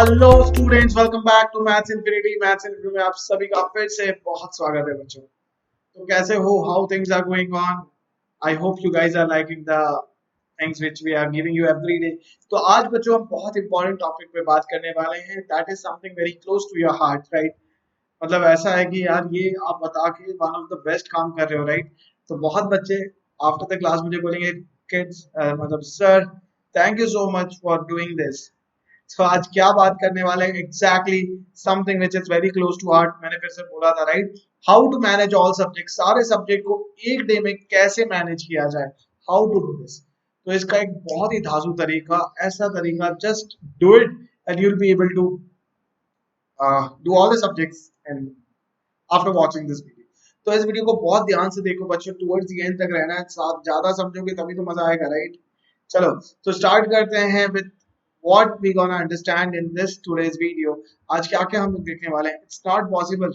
Hello students, welcome back to maths infinity. Maths infinity में आप सभी का फिर से बहुत स्वागत है बच्चों। तो कैसे हो? How things are going on? I hope you guys are liking the things which we are giving you every day. तो आज बच्चों हम बहुत इंपॉर्टेंट टॉपिक पे बात करने वाले हैं। That is something very close to your heart, right? मतलब ऐसा है कि यार ये आप बता के वन ऑफ द बेस्ट काम कर रहे हो, राइट? तो बहुत बच्चे आफ्टर द क्लास मुझे बोलेंगे, किड्स मतलब sir thank you so much for doing this. तो आज क्या बात करने वाले हैं? Exactly something which is very close to heart. मैंने फिर से बोला था, right? How to manage all subject. सारे सब्जेक्ट को एक डे में कैसे मैनेज किया जाए, हाउ टू डू दिस। तो इसका एक बहुत ही धांसू तरीका, ऐसा तरीका, just do it and you will be able to do all the subjects and after watching this video. तो इस वीडियो को बहुत ध्यान से देखो बच्चों, टुवर्ड्स द एंड तक रहना है, साथ ज्यादा समझोगे तभी तो मजा आएगा, राइट? चलो तो स्टार्ट करते हैं with what we gonna understand in this today's video। आज क्या क्या हम लोग देखने वाले हैं? It's not possible।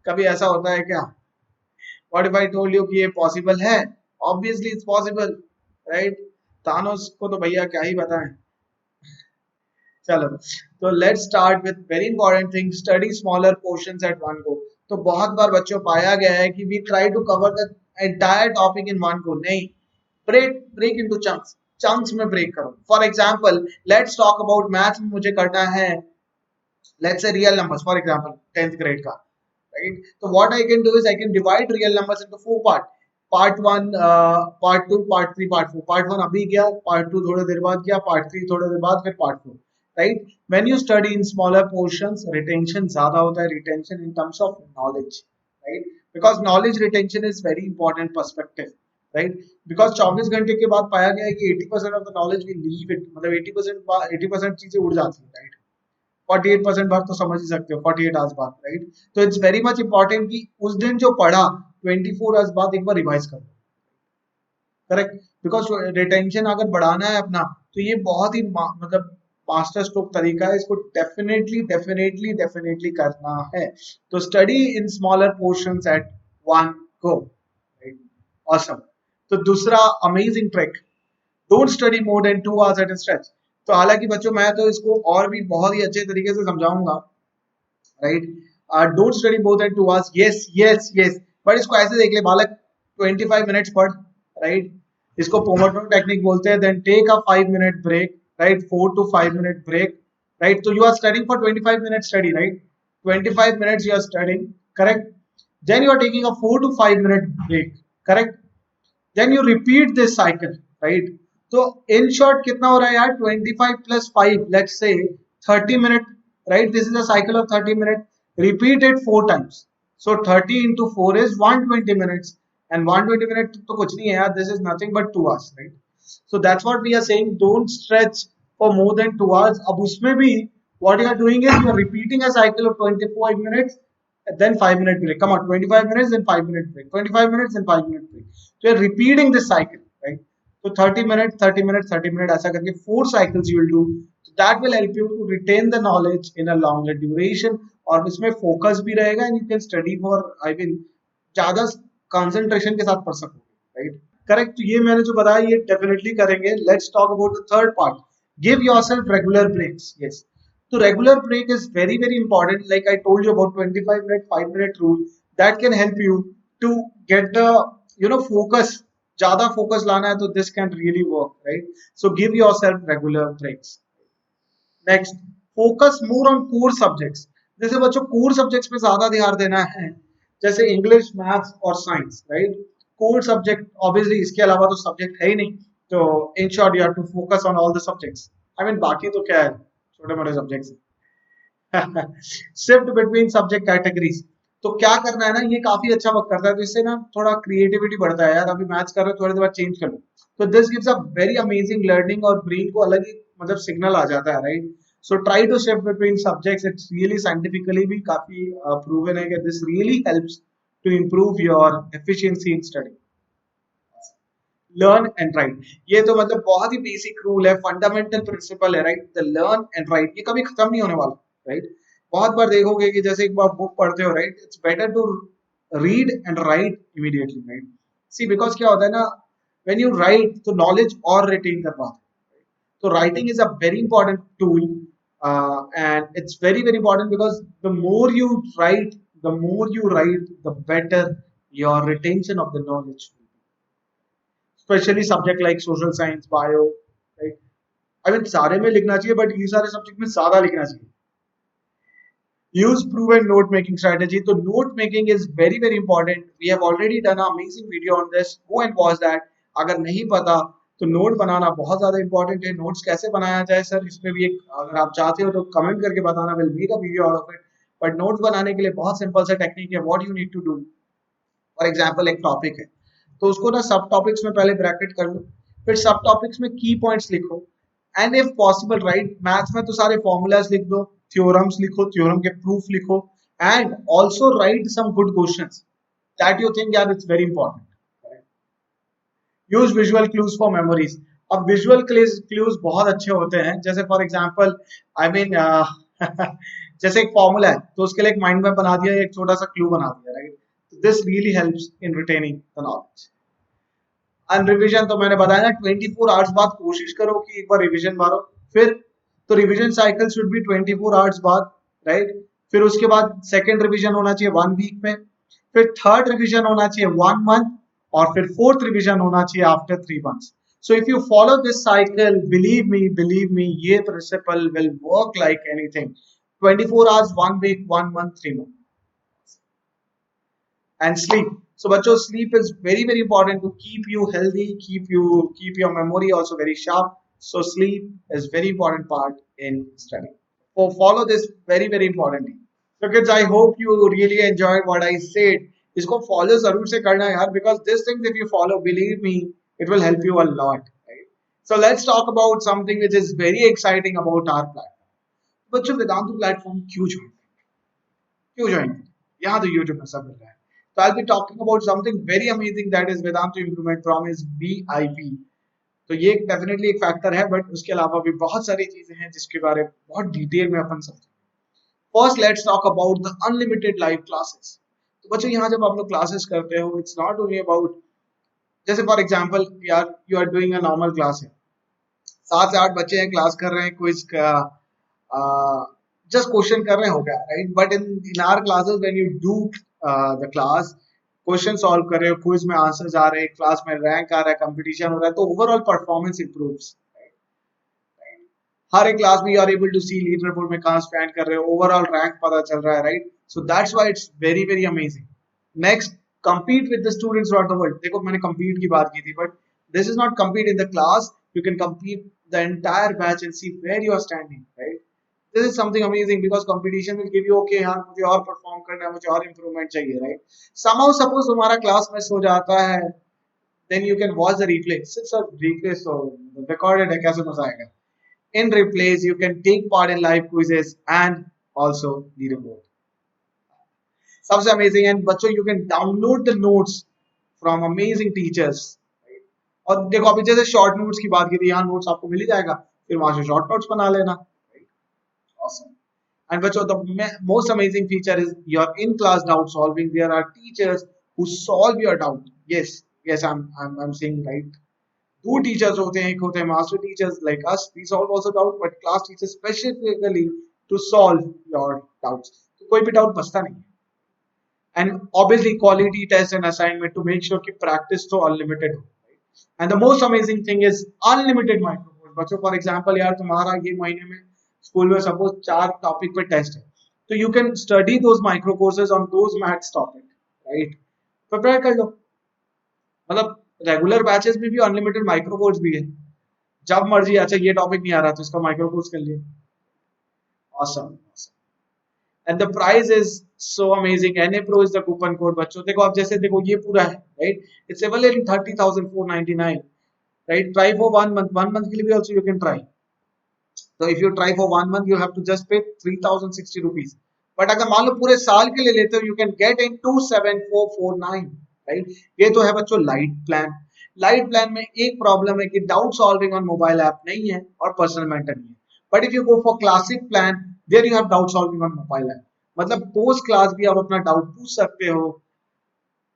कभी ऐसा होता है क्या? What if I told you कि ये possible है? Obviously it's possible, right? Thanos को तो भैया क्या ही बताएं। चलो तो let's start with very important thing, study smaller portions at one go. तो बहुत बार बच्चों पाया गया है कि we try to cover the entire topic in one go. नहीं, ब्रेक इनटू चंक्स। चंक्स में ब्रेक करो। For example let's talk about maths में मुझे करना है, let's say real numbers, for example 10th grade का, राइट? तो what I can do is I can divide real numbers into four part. Part 1, part 2, part 3, part 4। Part 1 अभी किया, part 2 थोड़ी देर बाद किया, पार्ट 3 थोड़ी देर बाद, फिर part 4, right? When you study in smaller portions retention ज्यादा होता है, retention in terms of knowledge, right? Because knowledge retention is very important perspective, right? Because 24 घंटे के बाद पाया गया है कि 80% of the knowledge we leave it, मतलब 80% चीजें उड़ जाती है, राइट? 48% बात तो समझ ही सकते हो, 48 आवर्स बाद, राइट? तो इट्स वेरी मच इंपॉर्टेंट कि उस दिन जो पढ़ा 24 आवर्स बाद एक बार रिवाइज कर लो, करेक्ट? बिकॉज रिटेंशन अगर बढ़ाना है अपना, तो ये बहुत ही मतलब मास्टर स्ट्रोक तरीका है, इसको डेफिनेटली डेफिनेटली डेफिनेटली करना है। तो study in smaller portions at one go, right? Awesome. तो दूसरा amazing trick, don't study more than 2 hours at a stretch. तो हालांकि बच्चों मैं तो इसको और भी बहुत ही अच्छे तरीके से समझाऊंगा, right? Don't study more than 2 hours. Yes yes yes, but इसको ऐसे देख ले बालक, 25 मिनट्स पढ़, राइट? इसको पोमोडोरो टेक्निक बोलते हैं। Then take a 5 minute break, right? 4 to 5 minute break, right? तो you are studying for 25 minute study, right? 25 minutes you are studying, correct? Then you are taking a 4 to 5 minute break, correct? Then you repeat this cycle, right? तो in short कितना हो रहा है यार? 25 plus 5, let's say 30 minute, right? This is a cycle of 30 minute. Repeat it 4 times, so 30 into 4 is 120 minutes, and 120 minute तो कुछ नहीं है यार, this is nothing but 2 hours, right? So that's what we are saying, don't stretch for more than 2 hours। अब उसमें भी what you are doing is you are repeating a cycle of 25 minutes and then 5 minute break, come on, 25 minutes then 5 minute break, 25 minutes then 5 minute break। so you are repeating this cycle, right? So 30 minutes 30 minutes 30 minutes ऐसा करके 4 cycles you will do, so that will help you to retain the knowledge in a longer duration, और इसमें focus भी रहेगा and you can study for, I mean, ज्यादा concentration के साथ पढ़ सकोगे, राइट? करेक्ट? तो ये मैंने जो बताया ये डेफिनेटली करेंगे। Let's talk about the third part, give yourself regular breaks. Yes, तो regular break is very very important. Like I told you about 25 minute 5 minute rule, that can help you to get the focus. ज्यादा focus लाना है तो this can really work, right? So give yourself regular breaks. Next, focus more on core subjects. जैसे बच्चों core subjects पे ज्यादा ध्यान देना है, जैसे इंग्लिश, मैथ्स और science, right? Core subject obviously, इसके अलावा तो सब्जेक्ट है ही नहीं। तो in short you have to focus on all the subjects. I mean बाकी तो क्या है, छोटे मोटे subjects. Shift between subject categories. तो क्या करना है ना, ये काफी अच्छा वर्क करता है। तो इससे ना थोड़ा क्रिएटिविटी बढ़ता है यार। अभी मैथ्स कर रहे हो, थोड़ी देर बाद चेंज कर लो, तो this gives a very amazing learning, और ब्रेन को अलग ही मतलब सिग्नल आ जाता है, right? So try to shift between subjects. It's really scientifically भी काफी प्रूवन है कि this really helps to improve your efficiency in study। Learn and write, ये तो मतलब बहुत ही बेसिक रूल है, फंडामेंटल प्रिंसिपल है, right? The learn and write, ये कभी खत्म नहीं होने वाला, राइट? बहुत बार देखोगे कि जैसे एक बार बुक पढ़ते हो, right? It's better to read and write immediately, right? See because क्या होता है ना, व्हेन यू राइट तो नॉलेज और रिटेन कर पाते हो, So writing is a very important tool, and it's very very important because the more you write, the better your retention of the knowledge will be. Especially subject like social science, bio, right? I mean सारे में लिखना चाहिए, but ये सारे subject में ज्यादा लिखना चाहिए. Use proven note making strategy. So note making is very very important. We have already done an amazing video on this. Go and watch that. अगर नहीं पता तो नोट बनाना बहुत ज्यादा इंपॉर्टेंट है. नोट्स कैसे बनाया जाए सर, इसमें भी एक अगर आप चाहते हो तो कमेंट करके बताना. Will make a video out of it. But note बनाने के लिए बहुत सिंपल सा टेक्निक है. What you need to do, for example एक टॉपिक है तो उसको ना सब टॉपिक्स में पहले ब्रैकेट कर लो, फिर सब टॉपिक्स में की पॉइंट्स लिखो, and if possible right maths में तो सारे फॉर्मूलाज लिख दो, थ्योरम्स लिखो, थ्योरम के प्रूफ लिखो, and also write some good questions that you think यार it's very important. Use visual clues for memories. अब विजुअल क्लूज बहुत अच्छे होते हैं. जैसे फॉर एग्जांपल आई मीन जैसे एक फॉर्मूला है तो उसके लिए एक माइंड मैप बना दिया, एक छोटा सा क्लू बना दिया, right? This really helps in retaining the knowledge. And revision तो मैंने बताया ना, 24 आवर्स बाद कोशिश करो कि एक बार रिवीजन मारो. फिर तो revision cycle should be 24 hours बाद, राइट? फिर उसके बाद सेकंड रिवीजन होना चाहिए 1 वीक में, फिर थर्ड रिवीजन होना चाहिए 1 मंथ, और फिर फोर्थ रिवीजन होना चाहिए after 3 months. So if you follow this cycle, believe me, ये principle will work like anything. 24 hours, 1 week, 1 month, 3 months. And sleep. So बच्चों, sleep is very very important to keep you healthy, keep your memory also very sharp. So sleep is very important part in study. So follow this very very importantly. So kids, I hope you really enjoyed what I said. इसको follow जरूर से करना यार, because this thing if you follow, believe me, it will help you a lot. Right? So let's talk about something which is very exciting about our platform. बच्चों, Vedantu platform क्यों join यहाँ तो YouTube में सब मिल रहा है. So I'll be talking about something very amazing, that is Vedantu Improvement Promise VIP. तो ये डेफिनेटली एक फैक्टर है, बट उसके अलावा भी बहुत सारी चीजें हैं जिसके बारे में बहुत डिटेल में अपन समझेंगे. First let's talk about the unlimited live classes. तो बच्चों, यहाँ जब आप लोग क्लासेस करते हो, इट्स नॉट ओनली अबाउट, जैसे फॉर एग्जांपल यार you are doing a normal class है, 7 से 8 बच्चे हैं, क्लास कर रहे हैं, क्विज का जस्ट क्वेश्चन कर रहे हो गया, right? But in our classes when you do the class, question solve कर रहे हो, क्विज में आंसर्स आ रहे हैं, क्लास में रैंक आ रहा है, कंपटीशन हो रहा है, तो ओवरऑल परफॉर्मेंस इंप्रूव्स. हर एक क्लास में you are able to see leaderboard में कहाँ स्टैंड कर रहे हो, ओवरऑल रैंक पता चल रहा है, right? So that's why it's very very amazing. Next, compete with the students throughout the world. देखो मैंने compete की बात की थी, but this is not compete in the class. You can compete the entire batch and see where you are standing, right? This is something amazing because competition will give you, okay यार मुझे और perform करना है, मुझे और improvement चाहिए, right? Somehow suppose तुम्हारा class miss हो जाता है, then you can watch the replay. सिर्फ replay तो recorded है, कैसे मजा आएगा? In replays, you can take part in live quizzes and also leaderboard. सबसे अमेजिंग है बच्चों, you can download the notes from amazing teachers. और देखो अभी जैसे शॉर्ट नोट्स की बात की थी, यहाँ नोट्स आपको मिल ही जाएगा, फिर वहां से शॉर्ट नोट्स बना लेना. Awesome. And बच्चों, the most amazing feature is your in-class doubt solving. There are teachers who solve your doubt. Yes, I'm saying right. 2 teachers होते हैं, एक होते हैं master teachers like us, we solve also doubt, but class teachers specifically to solve your doubts. तो कोई भी doubt बचता नहीं है. And obviously quality test and assignment to make sure कि practice तो unlimited हो. And the most amazing thing is unlimited micro course. बच्चों for example यार तुम्हारा ये महीने में स्कूल में suppose 4 टॉपिक पे टेस्ट है, तो you can study those micro courses on those maths topic, right? Prepare कर लो. मतलब रेगुलर बैचेस में भी अनलिमिटेड माइक्रो कोर्स भी है, जब मर्जी. अच्छा ये टॉपिक नहीं आ रहा तो इसका माइक्रो कोर्स कर लिए. awesome. And the price is so amazing. NA Pro is the coupon code. बच्चों देखो, अब जैसे देखो ये पूरा है, right? It's available in 30,499, right? Try for 1 month. 1 month के लिए भी also you can try. So if you try for 1 month, you have to just pay 3,060 rupees. But अगर मान लो पूरे साल के लिए लेते हो, you can get in 27449, right? ये तो है बच्चों लाइट प्लान. लाइट प्लान में एक प्रॉब्लम है कि doubt solving on mobile app नहीं है और पर्सनल मेंटर नहीं है. But if you go for classic plan, there you have doubt solving on mobile app. मतलब पोस्ट क्लास भी आप अपना डाउट पूछ सकते हो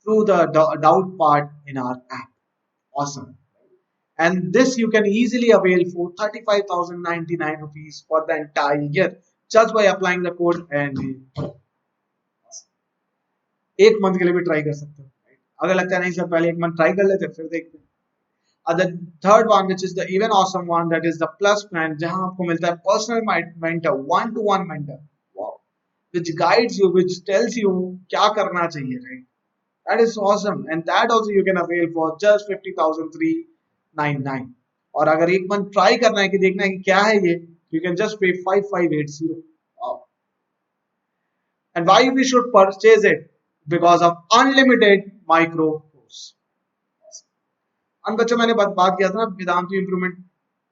through the doubt part in our app. Awesome. and this you can easily avail for 35,099 rupees for the entire year just by applying the code and एक month के लिए भी ट्राई कर सकते हो। अगर लगता है नहीं सर पहले एक मंथ ट्राई कर लेते फिर देखते हैं। The third one, which is the even awesome one, that is the plus plan, जहां आपको मिलता है personal mentor, one-to-one mentor, wow, which guides you, which tells you क्या करना चाहिए, right? That is awesome, and that also you can avail for just 50,399. और अगर एक मंथ ट्राई करना है कि देखना है कि क्या है ये, you can just pay 5580. Wow. And why we should purchase it? Because of unlimited micro course. और बच्चों मैंने बात किया था ना Vedantu improvement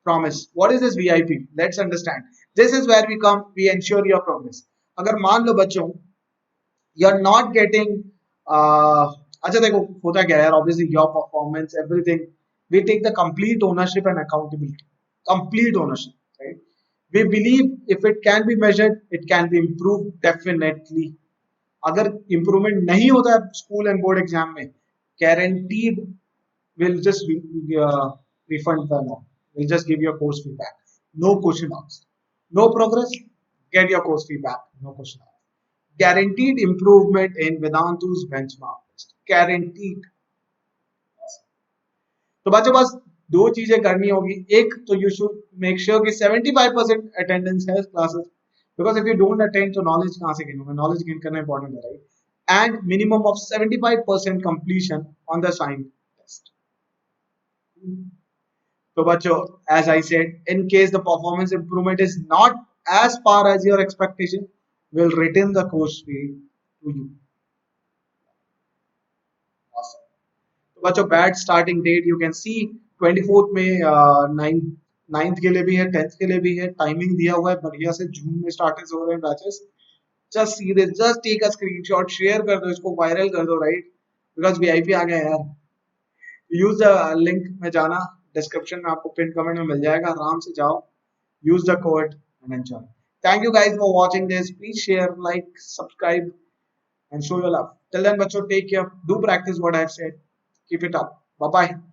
promise. What is this VIP? Let's understand. This is where we come, we ensure your progress. अगर मान लो बच्चों यू आर नॉट गेटिंग, अच्छा देखो होता क्या है यार, obviously your performance everything, we take the complete ownership and accountability, complete ownership, right? We believe if it can be measured it can be improve definitely. अगर इंप्रूवमेंट नहीं होता है स्कूल एंड बोर्ड एग्जाम में, guaranteed we'll just refund the amount. We'll just give your course feedback. No question asked. No progress, get your course feedback. No question asked. Guaranteed improvement in Vedantu's benchmark test. Guaranteed. तो बच्चों बस दो चीजें करनी होगी। एक तो you should make sure कि 75% attendance है classes, because if you don't attend तो knowledge कहाँ से gain होगा? Knowledge gain करना important है, right? And minimum of 75% completion on the assigned test. So bachcho, as I said, in case the performance improvement is not as far as your expectation, we'll return the course fee to you. Awesome. So bachcho, batch starting date you can see 24th में 9th के लिए भी है, 10th के लिए भी है, timing दिया हुआ है बढ़िया से, जून में स्टार्ट हो रहे हैं batches. Just see this, just take a screenshot, share कर दो इसको, वायरल कर दो, राइट? बिकॉज वीआईपी आ गया यार। यूज द लिंक में जाना, डिस्क्रिप्शन में आपको पिन कमेंट में मिल जाएगा, आराम से जाओ, use the code and enjoy. Thank you guys for watching this, please share, like, subscribe and show your love. Till then बच्चों, take care, do practice what I have said, keep it up, bye bye.